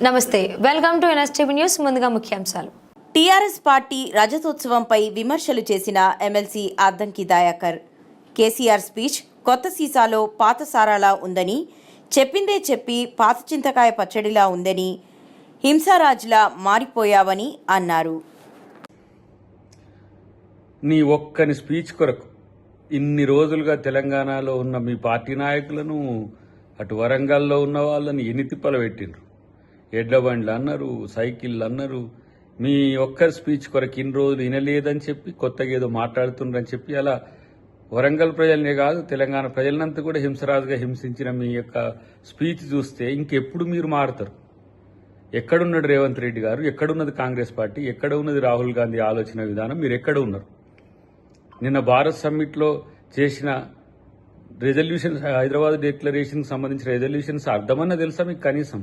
నమస్తే, welcome to NSTV news. ముందుగా ముఖ్యాంశాలు. టీఆర్ఎస్ పార్టీ రజతోత్సవంపై విమర్శలు చేసిన ఎమ్మెల్సీ అద్దంకి దయాకర్. కేసీఆర్ స్పీచ్ కొత్త సీసాలో పాత సారాలా ఉందని, చెప్పిందే చెప్పి పాత చింతకాయ పచ్చడిలా ఉందని, హింసారాజులా మారిపోయావని అన్నారు. నీ ఒక్కని స్పీచ్ కొరకు ఇన్ని రోజులుగా తెలంగాణలో ఉన్న మీ పార్టీ నాయకులను, అటు వరంగల్లో ఉన్న వాళ్ళని ఎన్ని తిప్పలు పెట్టిండ్రు. ఎడ్ల బండ్లు అన్నారు, సైకిళ్ళు అన్నారు. మీ ఒక్కరి స్పీచ్ కొరకు ఇన్ని రోజులు వినలేదని చెప్పి కొత్తగా ఏదో మాట్లాడుతుండ్రని చెప్పి అలా వరంగల్ ప్రజలనే కాదు తెలంగాణ ప్రజలంతా కూడా హింసరాజుగా హింసించిన మీ యొక్క స్పీచ్ చూస్తే ఇంకెప్పుడు మీరు మారుతారు? ఎక్కడున్నాడు రేవంత్ రెడ్డి గారు? ఎక్కడున్నది కాంగ్రెస్ పార్టీ? ఎక్కడ ఉన్నది రాహుల్ గాంధీ ఆలోచన విధానం? మీరు ఎక్కడ ఉన్నారు? నిన్న భారత్ సమ్మిట్లో చేసిన రెజల్యూషన్స్, హైదరాబాద్ డిక్లరేషన్కి సంబంధించిన రెజల్యూషన్స్ అర్థమన్నా తెలుసా మీకు? కనీసం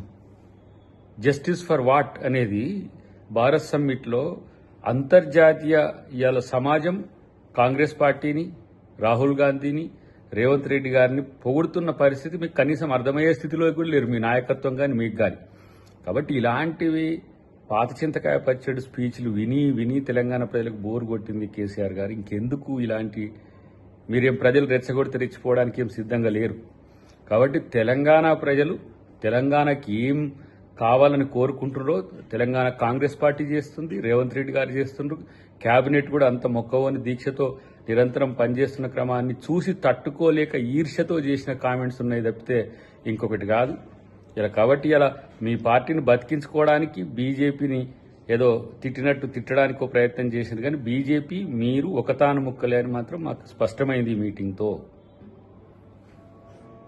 జస్టిస్ ఫర్ వాట్ అనేది భారత్ సమ్మిట్లో అంతర్జాతీయ ఇవాళ సమాజం కాంగ్రెస్ పార్టీని, రాహుల్ గాంధీని, రేవంత్ రెడ్డి గారిని పొగుడుతున్న పరిస్థితి మీకు కనీసం అర్థమయ్యే స్థితిలో కూడా లేరు, మీ నాయకత్వం కానీ మీకు కానీ. కాబట్టి ఇలాంటివి పాత చింతకాయ పచ్చడి స్పీచ్లు విని విని తెలంగాణ ప్రజలకు బోరు కొట్టింది కేసీఆర్ గారు. ఇంకెందుకు ఇలాంటి, మీరేం ప్రజలు రెచ్చగొడితే రెచ్చిపోవడానికి ఏం సిద్ధంగా లేరు. కాబట్టి తెలంగాణ ప్రజలు తెలంగాణకి ఏం కావాలని కోరుకుంటున్నారో తెలంగాణ కాంగ్రెస్ పార్టీ చేస్తుంది, రేవంత్ రెడ్డి గారు చేస్తుండ్రు. కేబినెట్ కూడా అంత మొక్కవని దీక్షతో నిరంతరం పనిచేస్తున్న క్రమాన్ని చూసి తట్టుకోలేక ఈర్ష్యతో చేసిన కామెంట్స్ ఉన్నాయి తప్పితే ఇంకొకటి కాదు. ఇలా కాబట్టి ఇలా మీ పార్టీని బతికించుకోవడానికి బీజేపీని ఏదో తిట్టినట్టు తిట్టడానికి ప్రయత్నం చేసింది. కానీ బీజేపీ మీరు ఒకతాను ముక్కలే అని మాత్రం మాకు స్పష్టమైంది ఈ మీటింగ్తో.